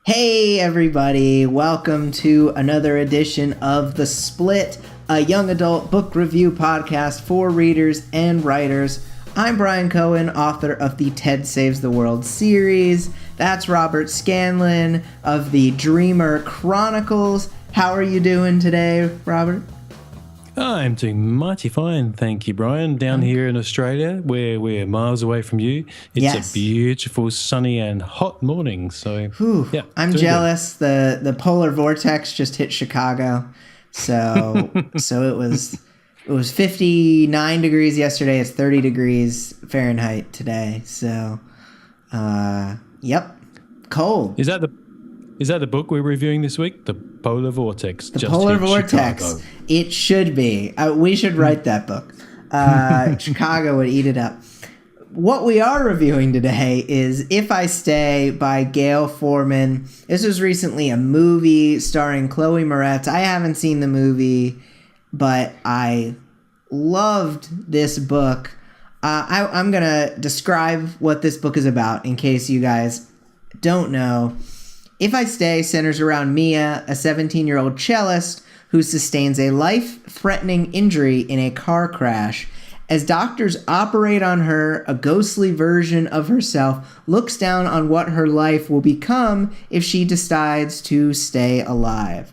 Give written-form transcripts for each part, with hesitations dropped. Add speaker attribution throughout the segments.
Speaker 1: Hey everybody, welcome to another edition of The Split, a young adult book review podcast for readers and writers. I'm Bryan Cohen, author of the Ted Saves the World series. That's Robert Scanlon of the Dreamer Chronicles. How are you doing today, Robert?
Speaker 2: I'm doing mighty fine, thank you, Bryan. Down here in Australia, where we're miles away from you, it's
Speaker 1: Yes.
Speaker 2: a beautiful, sunny and hot morning. So,
Speaker 1: Whew,
Speaker 2: yeah,
Speaker 1: I'm
Speaker 2: doing
Speaker 1: jealous. The polar vortex just hit Chicago, so it was 59 degrees yesterday. It's 30 degrees Fahrenheit today. So, yep, cold.
Speaker 2: Is that the book we're reviewing this week? The Polar Vortex.
Speaker 1: The polar vortex.
Speaker 2: Chicago.
Speaker 1: It should be. We should write that book. Chicago would eat it up. What we are reviewing today is If I Stay by Gail Forman. This was recently a movie starring Chloe Moretz. I haven't seen the movie, but I loved this book. I'm going to describe what this book is about in case you guys don't know. If I Stay centers around Mia, a 17-year-old cellist who sustains a life-threatening injury in a car crash. As doctors operate on her, a ghostly version of herself looks down on what her life will become if she decides to stay alive.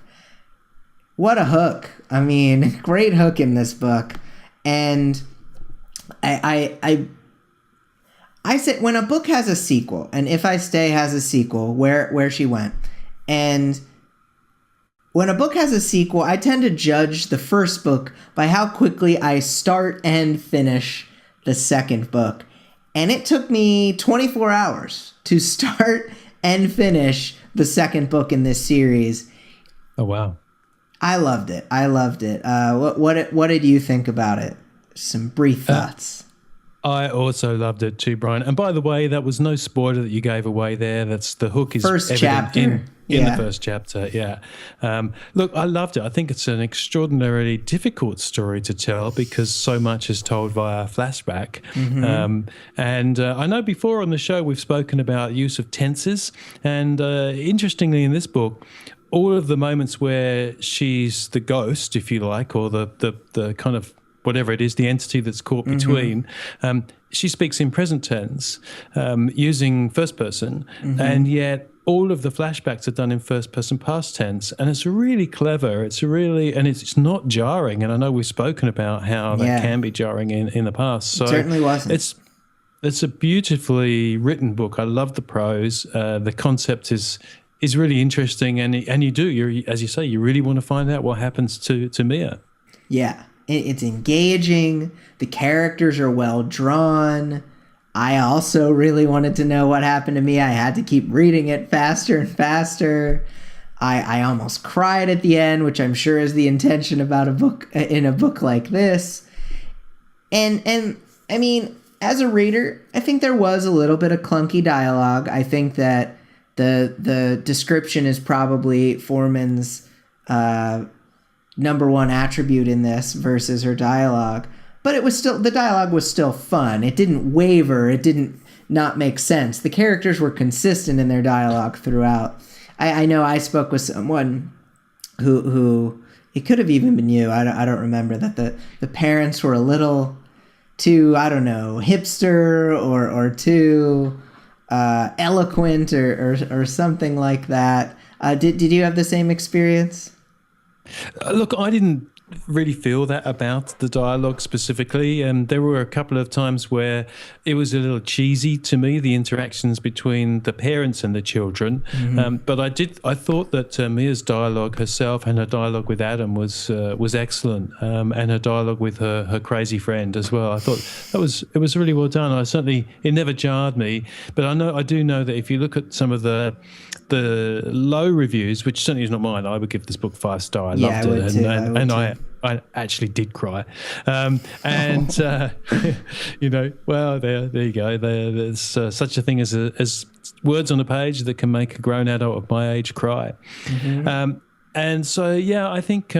Speaker 1: What a hook. I mean, great hook in this book. And I said when a book has a sequel, and If I Stay has a sequel, where she went, and when a book has a sequel, I tend to judge the first book by how quickly I start and finish the second book. And it took me 24 hours to start and finish the second book in this series.
Speaker 2: Oh, wow.
Speaker 1: I loved it. What did you think about it? Some brief thoughts.
Speaker 2: I also loved it too, Bryan. And by the way, that was no spoiler that you gave away there. That's the hook is
Speaker 1: First chapter.
Speaker 2: In the first chapter, yeah. Look, I loved it. I think it's an extraordinarily difficult story to tell because so much is told via flashback. Mm-hmm. I know before on the show we've spoken about use of tenses. And interestingly in this book, all of the moments where she's the ghost, if you like, or the kind of whatever it is, the entity that's caught between, she speaks in present tense using first person, and yet all of the flashbacks are done in first person past tense, and it's really clever. It's not jarring, and I know we've spoken about how that can be jarring in the past. So
Speaker 1: it certainly wasn't.
Speaker 2: It's a beautifully written book. I love the prose. The concept is really interesting, and you as you say, you really want to find out what happens to Mia.
Speaker 1: Yeah. It's engaging. The characters are well drawn. I also really wanted to know what happened to me. I had to keep reading it faster and faster. I almost cried at the end, which I'm sure is the intention about a book in a book like this. And I mean, as a reader, I think there was a little bit of clunky dialogue. I think that the description is probably Foreman's number one attribute in this versus her dialogue, but the dialogue was still fun. It didn't waver. It didn't not make sense. The characters were consistent in their dialogue throughout. I know I spoke with someone who it could have even been you. I don't remember that the parents were a little too, I don't know, hipster or too eloquent or something like that. Did you have the same experience?
Speaker 2: Look, I didn't really feel that about the dialogue specifically, and there were a couple of times where it was a little cheesy to me, the interactions between the parents and the children. But I thought that Mia's dialogue herself and her dialogue with Adam was excellent, and her dialogue with her crazy friend as well. I thought it was really well done. It never jarred me, but I do know that if you look at some of the low reviews, which certainly is not mine, I would give this book 5 stars. I loved it, and I actually did cry. Well, there you go. There's such a thing as words on a page that can make a grown adult of my age cry. And so, yeah, I think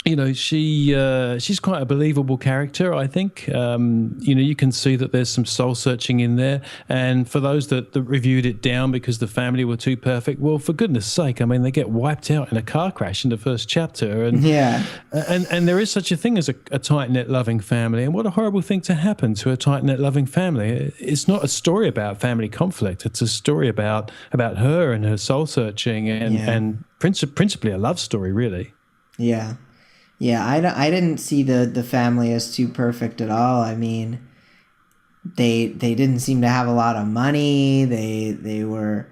Speaker 2: she's quite a believable character, I think. You can see that there's some soul searching in there. And for those that reviewed it down because the family were too perfect, well, for goodness sake, I mean, they get wiped out in a car crash in the first chapter. And and there is such a thing as a tight-knit, loving family. And what a horrible thing to happen to a tight-knit, loving family. It's not a story about family conflict. It's a story about her and her soul searching and principally a love story, really.
Speaker 1: Yeah. Yeah, I didn't see the family as too perfect at all. I mean, they didn't seem to have a lot of money. They were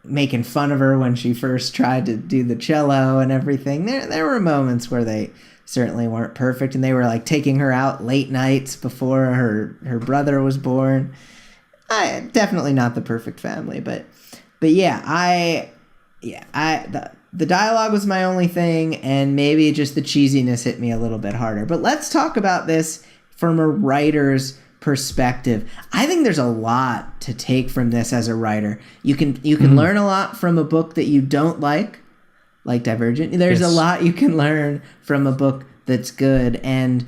Speaker 1: making fun of her when she first tried to do the cello and everything. There were moments where they certainly weren't perfect, and they were like taking her out late nights before her brother was born. Definitely not the perfect family, but yeah, the dialogue was my only thing, and maybe just the cheesiness hit me a little bit harder. But let's talk about this from a writer's perspective. I think there's a lot to take from this as a writer. You can learn a lot from a book that you don't like Divergent. There's a lot you can learn from a book that's good, and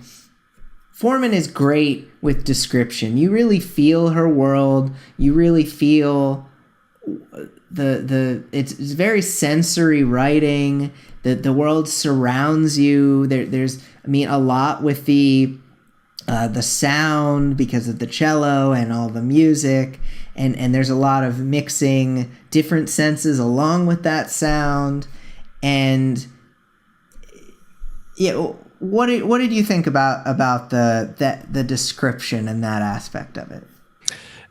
Speaker 1: Foreman is great with description. You really feel her world. You really feel it's very sensory writing. The world surrounds you. There's a lot with the sound because of the cello and all the music, and there's a lot of mixing different senses along with that sound. And what did you think about the description and that aspect of it?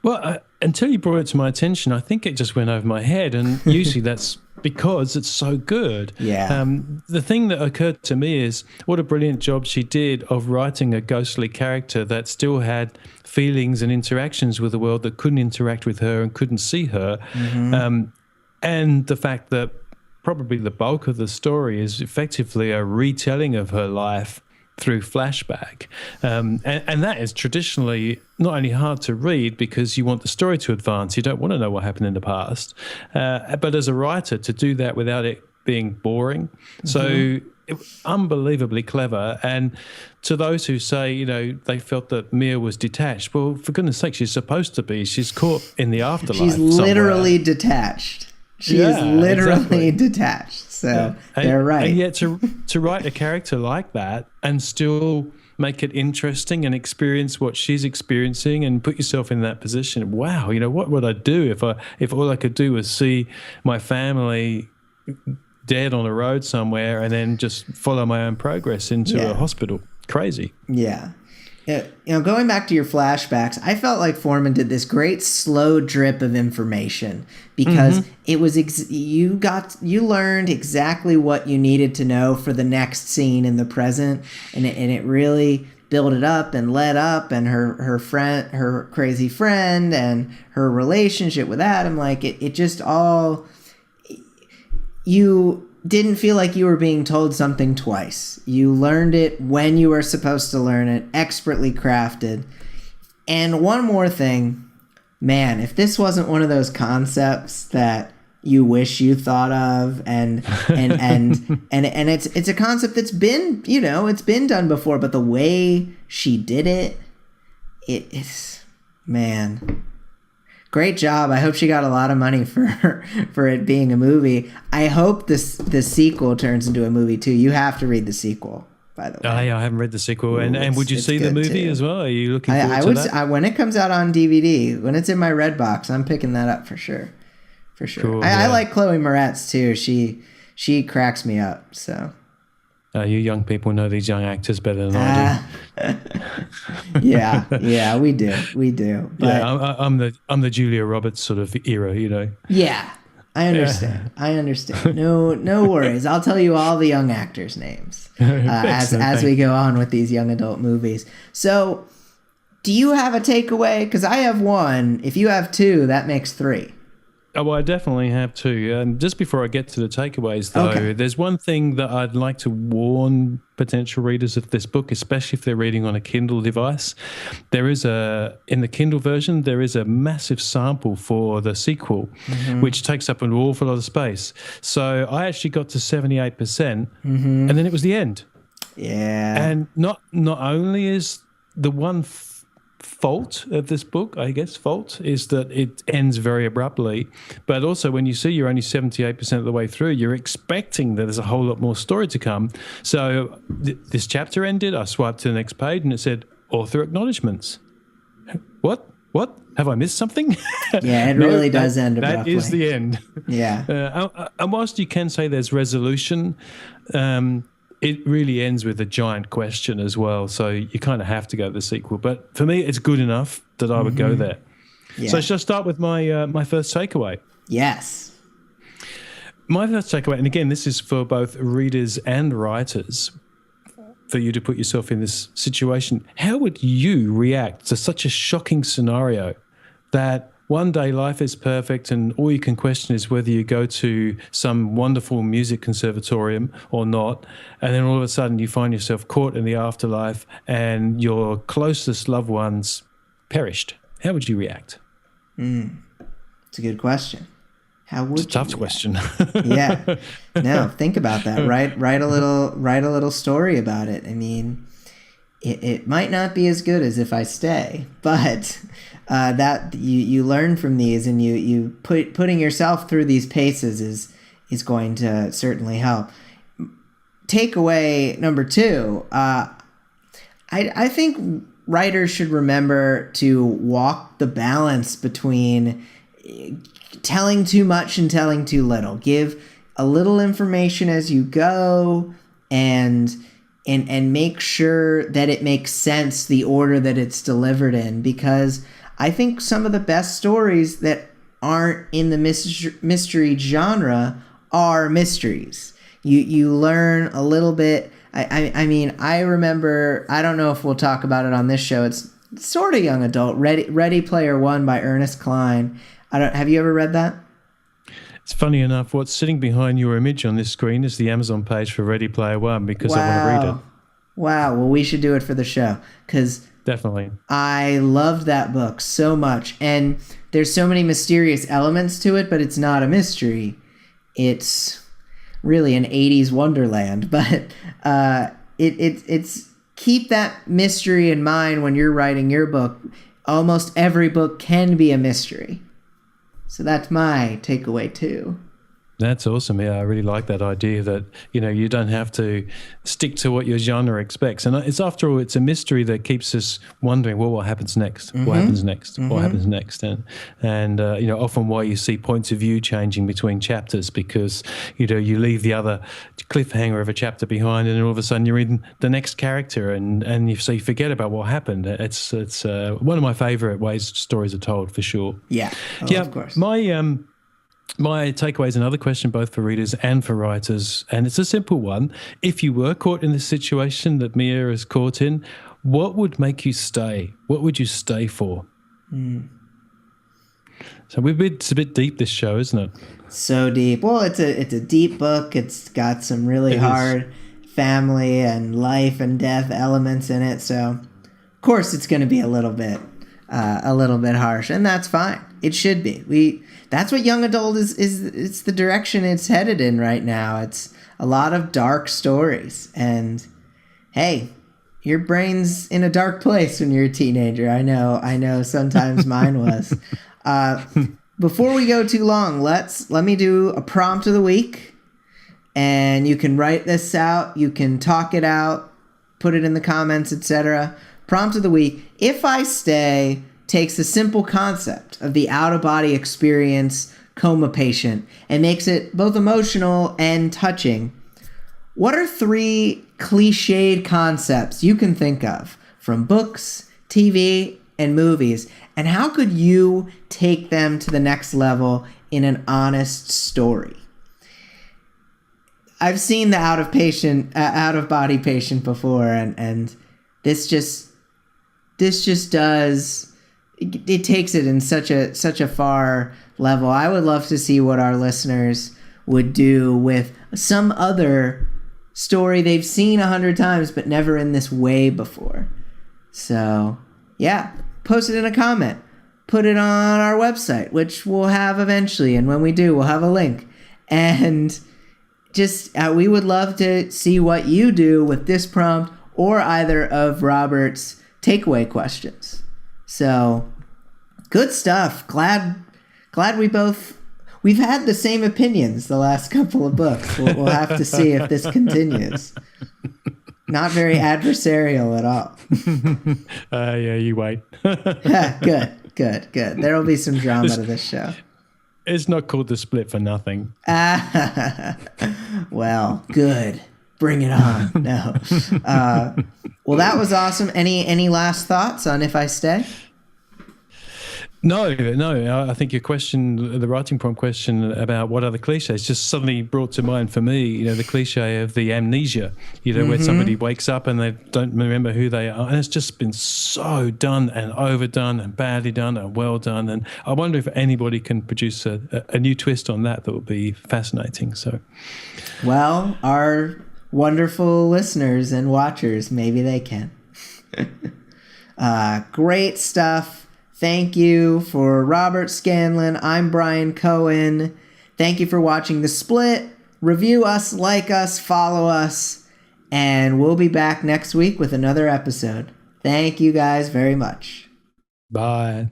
Speaker 2: Well, until you brought it to my attention, I think it just went over my head, and usually that's because it's so good.
Speaker 1: Yeah.
Speaker 2: The thing that occurred to me is what a brilliant job she did of writing a ghostly character that still had feelings and interactions with the world, that couldn't interact with her and couldn't see her. Mm-hmm. And the fact that probably the bulk of the story is effectively a retelling of her life through flashback. And that is traditionally not only hard to read because you want the story to advance, you don't want to know what happened in the past, but as a writer to do that without it being boring. Mm-hmm. So unbelievably clever. And to those who say, they felt that Mia was detached, well, for goodness sake, she's supposed to be. She's caught in the afterlife.
Speaker 1: She's literally detached. She is literally detached. So they're right.
Speaker 2: And yet to write a character like that and still make it interesting and experience what she's experiencing and put yourself in that position. Wow, what would I do if all I could do was see my family dead on a road somewhere and then just follow my own progress into a hospital? Crazy.
Speaker 1: Yeah. Going back to your flashbacks, I felt like Foreman did this great slow drip of information because it was you learned exactly what you needed to know for the next scene in the present, and it really built it up and led up, and her crazy friend and her relationship with Adam, like it just all, you didn't feel like you were being told something twice. You learned it when you were supposed to learn it, expertly crafted. And one more thing, man, if this wasn't one of those concepts that you wish you thought of, and it's a concept that's been, it's been done before, but the way she did it, it's, man, great job. I hope she got a lot of money for it being a movie. I hope the sequel turns into a movie too. You have to read the sequel, by the way.
Speaker 2: Oh, yeah, I haven't read the sequel. And would you see the movie too as well? Are you looking forward to that?
Speaker 1: When it comes out on DVD, when it's in my Redbox, I'm picking that up for sure. For sure. Cool, I like Chloe Moretz too. She cracks me up. So.
Speaker 2: You young people know these young actors better than I
Speaker 1: do. Yeah, we do. But,
Speaker 2: yeah, I'm the Julia Roberts sort of era,
Speaker 1: Yeah, I understand. Yeah. I understand. No worries. I'll tell you all the young actors' names as we go on with these young adult movies. So, do you have a takeaway? Because I have one. If you have two, that makes three.
Speaker 2: Oh, well, I definitely have too. Just before I get to the takeaways, though,
Speaker 1: Okay.
Speaker 2: there's one thing that I'd like to warn potential readers of this book, especially if they're reading on a Kindle device. In the Kindle version, there is a massive sample for the sequel, which takes up an awful lot of space. So I actually got to 78%, and then it was the end.
Speaker 1: Yeah.
Speaker 2: And not only is the one fault of this book, I guess, is that it ends very abruptly. But also when you see you're only 78% of the way through, you're expecting that there's a whole lot more story to come. So this chapter ended, I swiped to the next page and it said, author acknowledgements. What? Have I missed something?
Speaker 1: Yeah, it really does end abruptly.
Speaker 2: That is the end.
Speaker 1: Yeah.
Speaker 2: And whilst you can say there's resolution, it really ends with a giant question as well. So you kind of have to go to the sequel. But for me, it's good enough that I would go there.
Speaker 1: Yeah.
Speaker 2: So should I start with my first takeaway?
Speaker 1: Yes.
Speaker 2: My first takeaway, and again, this is for both readers and writers, for you to put yourself in this situation. How would you react to such a shocking scenario that one day life is perfect and all you can question is whether you go to some wonderful music conservatorium or not, and then all of a sudden you find yourself caught in the afterlife and your closest loved ones perished? How would you react?
Speaker 1: It's a good question. How would
Speaker 2: It's a tough question.
Speaker 1: Yeah. No, think about that. Write a little story about it. I mean, it might not be as good as If I Stay, but that you learn from these, and you putting yourself through these paces is going to certainly help. Takeaway number 2. I think writers should remember to walk the balance between telling too much and telling too little. Give a little information as you go, and make sure that it makes sense, the order that it's delivered in, because I think some of the best stories that aren't in the mystery genre are mysteries. You learn a little bit. I mean, I remember, I don't know if we'll talk about it on this show. It's sort of young adult. Ready Player One by Ernest Cline. Have you ever read that?
Speaker 2: It's funny enough, what's sitting behind your image on this screen is the Amazon page for Ready Player One, because I want to read it.
Speaker 1: Wow. Well, we should do it for the show, because
Speaker 2: definitely
Speaker 1: I loved that book so much. And there's so many mysterious elements to it, but it's not a mystery. It's really an 80s wonderland. But it's keep that mystery in mind when you're writing your book. Almost every book can be a mystery. So that's my takeaway too.
Speaker 2: That's awesome. Yeah, I really like that idea that, you don't have to stick to what your genre expects. And it's, after all, it's a mystery that keeps us wondering, well, what happens next? What happens next? What happens next? And often why you see points of view changing between chapters, because, you leave the other cliffhanger of a chapter behind, and then all of a sudden you're reading the next character, and you forget about what happened. It's one of my favorite ways stories are told, for sure.
Speaker 1: Yeah. Of course.
Speaker 2: My takeaway is another question both for readers and for writers, and it's a simple one. If you were caught in this situation that Mia is caught in, what would make you stay? What would you stay for? So it's a bit deep, this show, isn't it?
Speaker 1: So deep. Well, it's a deep book. It's got some really hard family and life and death elements in it. So, of course, it's going to be a little bit harsh, and that's fine. It should be. That's what young adult is. It's the direction it's headed in right now. It's a lot of dark stories, and hey, your brain's in a dark place when you're a teenager. I know. Sometimes mine was. Before we go too long, let me do a prompt of the week, and you can write this out. You can talk it out, put it in the comments, etc. Prompt of the week: If I Stay takes the simple concept of the out-of-body experience coma patient and makes it both emotional and touching. What are 3 cliched concepts you can think of from books, TV, and movies, and how could you take them to the next level in an honest story? I've seen the out-of-body patient before, and this just does it takes it in such a far level. I would love to see what our listeners would do with some other story they've seen 100 times but never in this way before. So yeah, post it in a comment, put it on our website, which we'll have eventually, and when we do, we'll have a link. And just we would love to see what you do with this prompt or either of Robert's takeaway questions. So good stuff. Glad we've had the same opinions the last couple of books. We'll have to see if this continues. Not very adversarial at all.
Speaker 2: Yeah, you wait.
Speaker 1: Good. There will be some drama to this show.
Speaker 2: It's not called The Split for nothing.
Speaker 1: Well, good. Bring it on. No. Well, that was awesome. Any last thoughts on If I Stay?
Speaker 2: No. I think your question, the writing prompt question about what are the cliches, just suddenly brought to mind for me, the cliche of the amnesia, where somebody wakes up and they don't remember who they are. And it's just been so done and overdone and badly done and well done. And I wonder if anybody can produce a new twist on that would be fascinating. So,
Speaker 1: well, our wonderful listeners and watchers, maybe they can. Great stuff. Thank you for Robert Scanlon. I'm Bryan Cohen. Thank you for watching The Split. Review us, like us, follow us, and we'll be back next week with another episode. Thank you guys very much.
Speaker 2: Bye.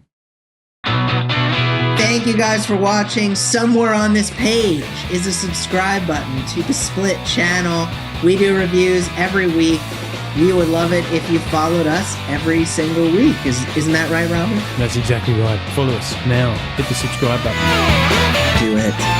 Speaker 1: Thank you guys for watching. Somewhere on this page is a subscribe button to The Split channel. We do reviews every week. We would love it if you followed us every single week. Isn't that right, Robert?
Speaker 2: That's exactly right. Follow us now. Hit the subscribe button.
Speaker 1: Do it.